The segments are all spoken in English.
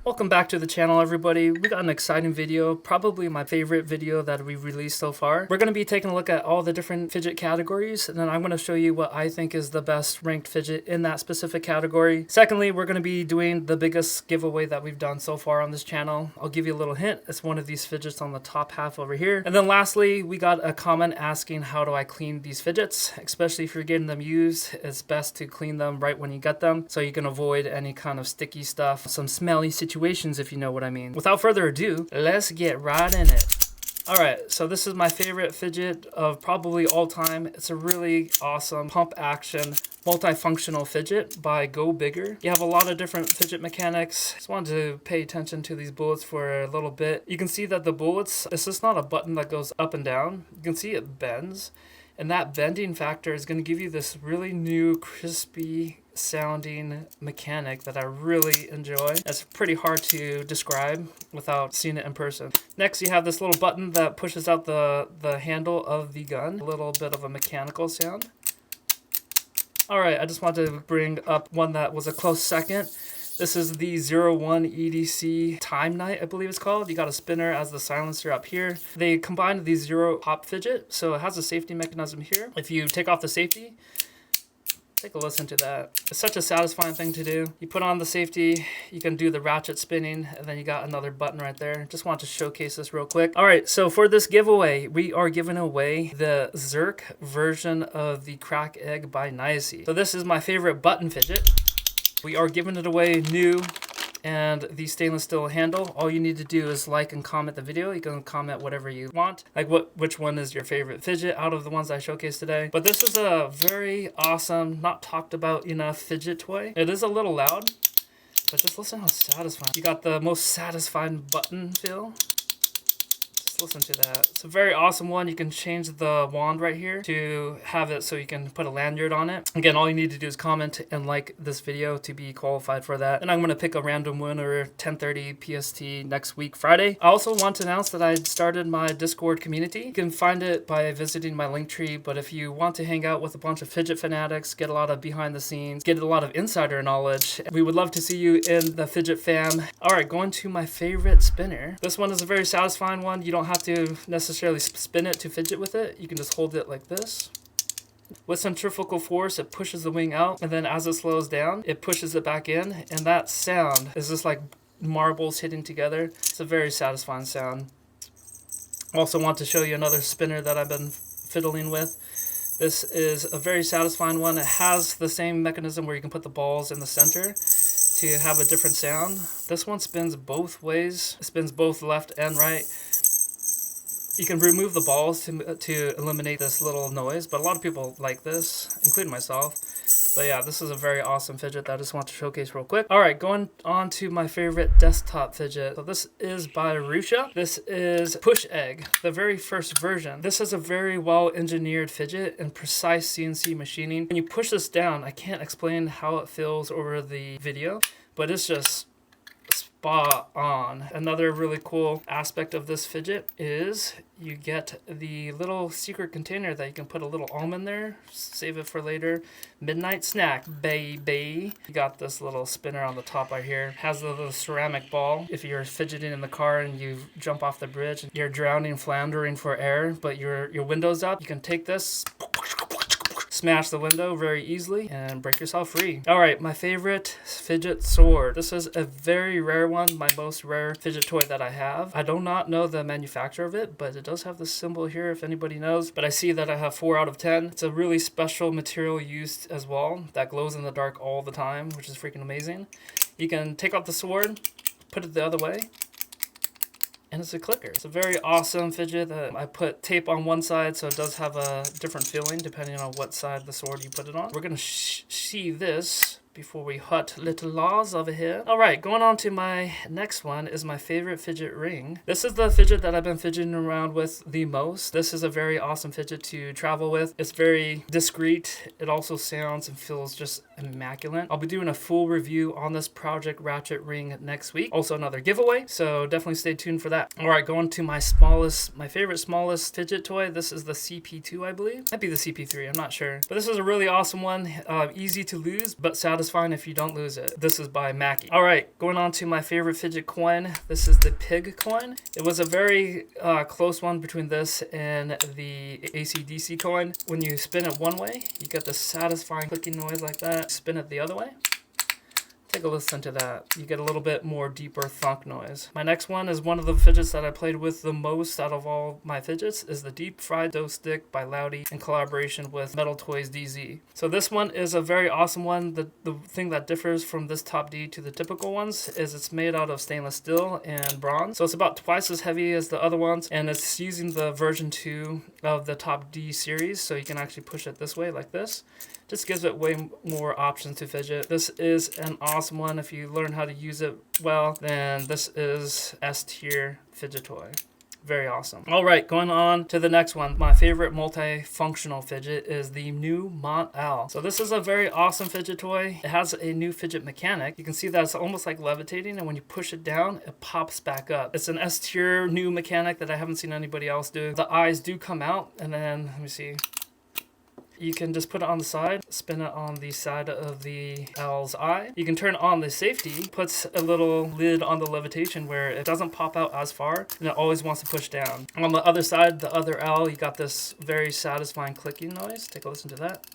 Welcome back to the channel, everybody. We got an exciting video, probably my favorite video that we've released so far. We're going to be taking a look at all the different fidget categories, and then I'm going to show you what I think is the best ranked fidget in that specific category. Secondly, we're going to be doing the biggest giveaway that we've done so far on this channel. I'll give you a little hint. It's one of these fidgets on the top half over here. And then lastly, we got a comment asking how do I clean these fidgets, especially if you're getting them used. It's best to clean them right when you get them so you can avoid any kind of sticky stuff, some smelly situations, if you know what I mean. Without further ado, let's get right in it. Alright, so this is my favorite fidget of probably all time. It's a really awesome pump action multifunctional fidget by GoBigger. You have a lot of different fidget mechanics. Just wanted to pay attention to these bullets for a little bit. You can see that the bullets, it's just not a button that goes up and down. You can see it bends. And that bending factor is going to give you this really new crispy sounding mechanic that I really enjoy. It's pretty hard to describe without seeing it in person. Next, you have this little button that pushes out the handle of the gun. A little bit of a mechanical sound. Alright, I just wanted to bring up one that was a close second. This is the 01 EDC Time Knight, I believe it's called. You got a spinner as the silencer up here. They combined the zero pop fidget, so it has a safety mechanism here. If you take off the safety, take a listen to that. It's such a satisfying thing to do. You put on the safety, you can do the ratchet spinning, and then you got another button right there. Just want to showcase this real quick. All right, so for this giveaway, we are giving away the Zerk version of the Crack Egg by Nayici. So this is my favorite button fidget. We are giving it away new and the stainless steel handle. All you need to do is like and comment the video. You can comment whatever you want, like which one is your favorite fidget out of the ones I showcased today. But this is a very awesome, not talked about enough fidget toy. It is a little loud, but just listen how satisfying. You got the most satisfying button feel. Listen to that. It's a very awesome one. You can change the wand right here to have it so you can put a lanyard on it. Again, all you need to do is comment and like this video to be qualified for that. And I'm going to pick a random winner 10:30 PST next week, Friday. I also want to announce that I started my Discord community. You can find it by visiting my link tree, but if you want to hang out with a bunch of fidget fanatics, get a lot of behind the scenes, get a lot of insider knowledge, we would love to see you in the fidget fam. All right, going to my favorite spinner. This one is a very satisfying one. You don't have to necessarily spin it to fidget with it. You can just hold it like this. With centrifugal force, it pushes the wing out, and then as it slows down, it pushes it back in, and that sound is just like marbles hitting together. It's a very satisfying sound. Also want to show you another spinner that I've been fiddling with. This is a very satisfying one. It has the same mechanism where you can put the balls in the center to have a different sound. This one spins both ways. It spins both left and right. You can remove the balls to eliminate this little noise, but a lot of people like this, including myself. But yeah, this is a very awesome fidget that I just want to showcase real quick. All right, going on to my favorite desktop fidget. So this is by Ruisha. This is Push Egg, the very first version. This is a very well engineered fidget and precise CNC machining. When you push this down, I can't explain how it feels over the video, but it's just spot on. Another really cool aspect of this fidget is you get the little secret container that you can put a little almond there, save it for later. Midnight snack, baby. You got this little spinner on the top right here. It has a little ceramic ball. If you're fidgeting in the car and you jump off the bridge, you're drowning, floundering for air, but your window's up, you can take this, smash the window very easily and break yourself free. All right, my favorite fidget sword. This is a very rare one, my most rare fidget toy that I have. I do not know the manufacturer of it, but it does have this symbol here if anybody knows. But I see that I have 4 out of 10. It's a really special material used as well that glows in the dark all the time, which is freaking amazing. You can take out the sword, put it the other way, and it's a clicker. It's a very awesome fidget that I put tape on one side, so it does have a different feeling depending on what side of the sword you put it on. We're gonna see this before we hut little laws over here. All right, going on to my next one is my favorite fidget ring. This is the fidget that I've been fidgeting around with the most. This is a very awesome fidget to travel with. It's very discreet. It also sounds and feels just immaculate. I'll be doing a full review on this Project Ratchet Ring next week. Also another giveaway, so definitely stay tuned for that. All right, going to my favorite smallest fidget toy. This is the CP2, I believe. Might be the CP3, I'm not sure. But this is a really awesome one. Easy to lose, but satisfying if you don't lose it. This is by Mackie. All right, going on to my favorite fidget coin. This is the pig coin. It was a very close one between this and the ACDC coin. When you spin it one way, you get the satisfying clicking noise like that. Spin it the other way. Take a listen to that. You get a little bit more deeper thunk noise. My next one is one of the fidgets that I played with the most out of all my fidgets, is the Deep Fried Dough Stick by Lautie in collaboration with Metal Toys DZ. So this one is a very awesome one. The thing that differs from this Top D to the typical ones is it's made out of stainless steel and bronze. So it's about twice as heavy as the other ones, and it's using the version 2 of the Top D series, so you can actually push it this way like this. Just gives it way more options to fidget. This is an awesome one. If you learn how to use it well, then this is S tier fidget toy. Very awesome. All right, going on to the next one. My favorite multifunctional fidget is the new MontL. So this is a very awesome fidget toy. It has a new fidget mechanic. You can see that it's almost like levitating, and when you push it down, it pops back up. It's an S tier new mechanic that I haven't seen anybody else do. The eyes do come out, and then, let me see. You can just put it on the side, spin it on the side of the L's eye. You can turn on the safety, puts a little lid on the levitation where it doesn't pop out as far, and it always wants to push down. On the other side, the other L, you got this very satisfying clicking noise. Take a listen to that.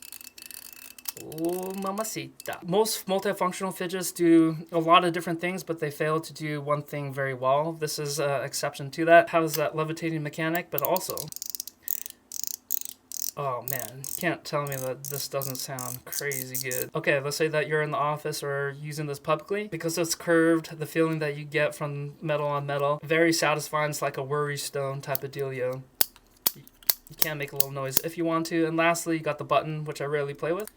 Oh, Mamasita. Most multifunctional fidgets do a lot of different things, but they fail to do one thing very well. This is an exception to that. It has that levitating mechanic, but also, oh man, you can't tell me that this doesn't sound crazy good. Okay, let's say that you're in the office or using this publicly. Because it's curved, the feeling that you get from metal on metal, very satisfying. It's like a worry stone type of dealio. You can make a little noise if you want to. And lastly, you got the button, which I rarely play with.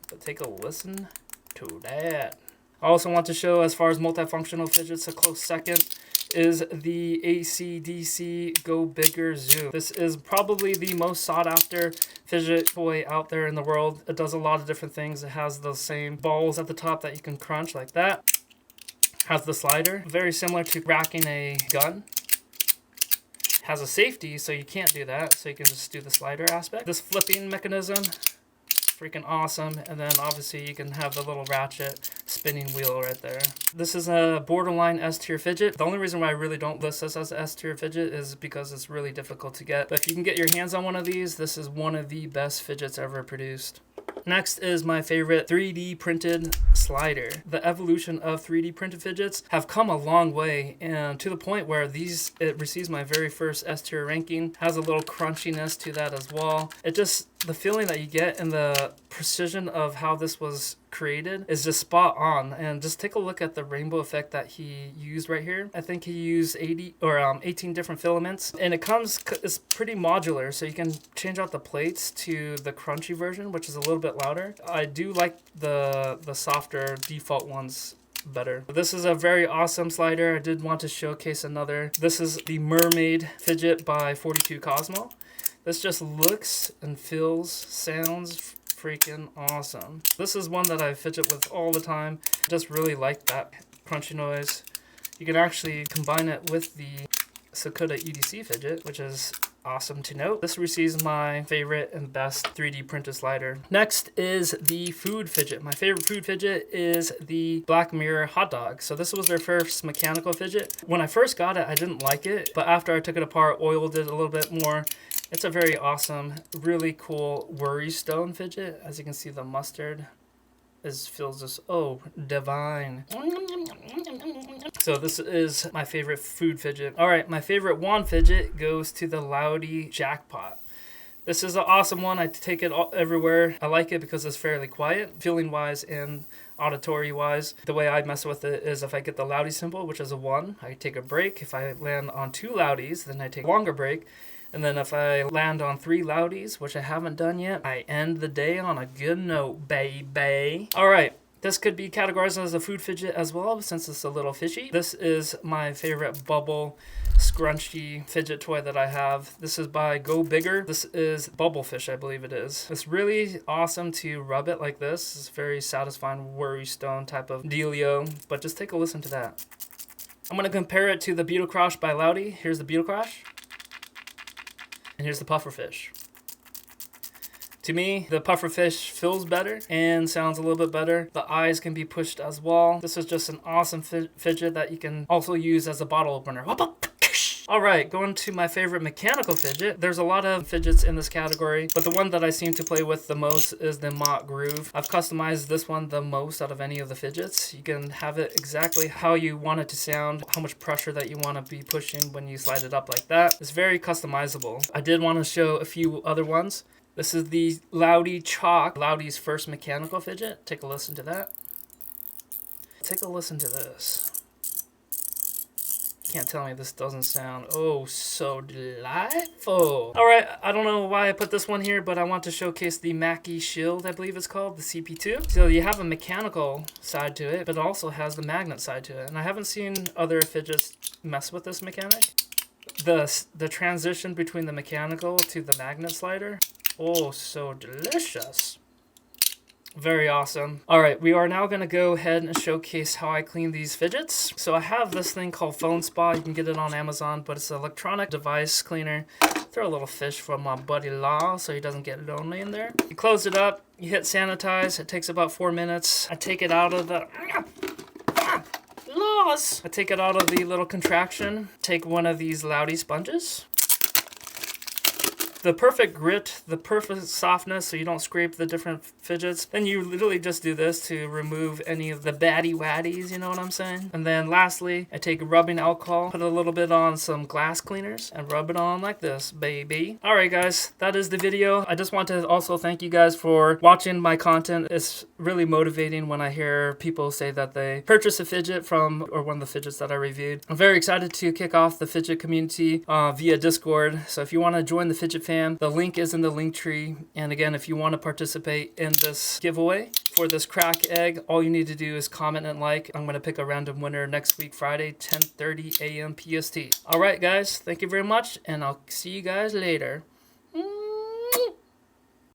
But take a listen to that. I also want to show, as far as multifunctional fidgets, a close second is the ACDC GoBigger Zoo. This is probably the most sought after fidget toy out there in the world. It does a lot of different things. It has those same balls at the top that you can crunch like that. Has the slider, very similar to racking a gun. Has a safety, so you can't do that, so you can just do the slider aspect. This flipping mechanism, freaking awesome. And then obviously you can have the little ratchet spinning wheel right there. This is a borderline S tier fidget. The only reason why I really don't list this as S tier fidget is because it's really difficult to get. But if you can get your hands on one of these, this is one of the best fidgets ever produced. Next is my favorite 3D printed slider. The evolution of 3D printed fidgets have come a long way, and to the point where it receives my very first S tier ranking. Has a little crunchiness to that as well. The feeling that you get and the precision of how this was created is just spot on. And just take a look at the rainbow effect that he used right here. I think he used 18 different filaments, and it's pretty modular, so you can change out the plates to the crunchy version, which is a little bit louder. I do like the softer default ones better. This is a very awesome slider. I did want to showcase another. This is the Mermaid Fidget by 42 Cosmo. This just looks and feels, sounds freaking awesome. This is one that I fidget with all the time. Just really like that crunchy noise. You can actually combine it with the Sakura EDC fidget, which is awesome to note. This receives my favorite and best 3D printed slider. Next is the food fidget. My favorite food fidget is the Black Mirror Hotdog. So this was their first mechanical fidget. When I first got it, I didn't like it, but after I took it apart, oiled it a little bit more, it's a very awesome, really cool worry stone fidget. As you can see, the mustard feels just, oh, divine. So this is my favorite food fidget. All right, my favorite wand fidget goes to the Loudy Jackpot. This is an awesome one. I take it everywhere. I like it because it's fairly quiet, feeling-wise and auditory-wise. The way I mess with it is if I get the Lautie symbol, which is a 1, I take a break. If I land on 2 Lauties, then I take a longer break. And then if I land on 3 Lauties, which I haven't done yet, I end the day on a good note, baby. All right, This could be categorized as a food fidget as well, since it's a little fishy. This is my favorite bubble scrunchy fidget toy that I have. This is by GoBigger. This is Bubblefish, I believe it is. It's really awesome to rub it like this. It's very satisfying worry stone type of dealio, but just take a listen to that. I'm gonna compare it to the Beetle Crush by Lautie. Here's the Beetle Crush, and here's the Pufferfish. To me, the Pufferfish feels better and sounds a little bit better. The eyes can be pushed as well. This is just an awesome fidget that you can also use as a bottle opener. Alright, going to my favorite mechanical fidget. There's a lot of fidgets in this category, but the one that I seem to play with the most is the Mott Groove. I've customized this one the most out of any of the fidgets. You can have it exactly how you want it to sound, how much pressure that you want to be pushing when you slide it up like that. It's very customizable. I did want to show a few other ones. This is the Loudy Chalk, Loutie's first mechanical fidget. Take a listen to that. Take a listen to this. You can't tell me this doesn't sound oh so delightful. Alright, I don't know why I put this one here, but I want to showcase the Mackie Shield, I believe it's called, the CP2. So you have a mechanical side to it, but it also has the magnet side to it. And I haven't seen other fidgets mess with this mechanic. The transition between the mechanical to the magnet slider. Oh, so delicious. Very awesome. All right, we are now going to go ahead and showcase how I clean these fidgets. So I have this thing called Phone Spa. You can get it on Amazon, but it's an electronic device cleaner. Throw a little fish for my buddy Law so he doesn't get lonely in there. You close it up, you hit sanitize. It takes about 4 minutes. I take it out of the... Laws! I take it out of the little contraction. Take one of these Lautie sponges. The perfect grit, the perfect softness so you don't scrape the different fidgets. Then you literally just do this to remove any of the baddie waddies, you know what I'm saying? And then lastly, I take rubbing alcohol, put a little bit on some glass cleaners, and rub it on like this, baby. Alright guys, that is the video. I just want to also thank you guys for watching my content. It's really motivating when I hear people say that they purchase a fidget from or one of the fidgets that I reviewed. I'm very excited to kick off the fidget community via Discord. So if you want to join the fidget fam, the link is in the link tree. And again, if you want to participate in this giveaway for this crack egg, all you need to do is comment and like. I'm going to pick a random winner next week, Friday, 10:30 a.m. PST. All right, guys, thank you very much, and I'll see you guys later.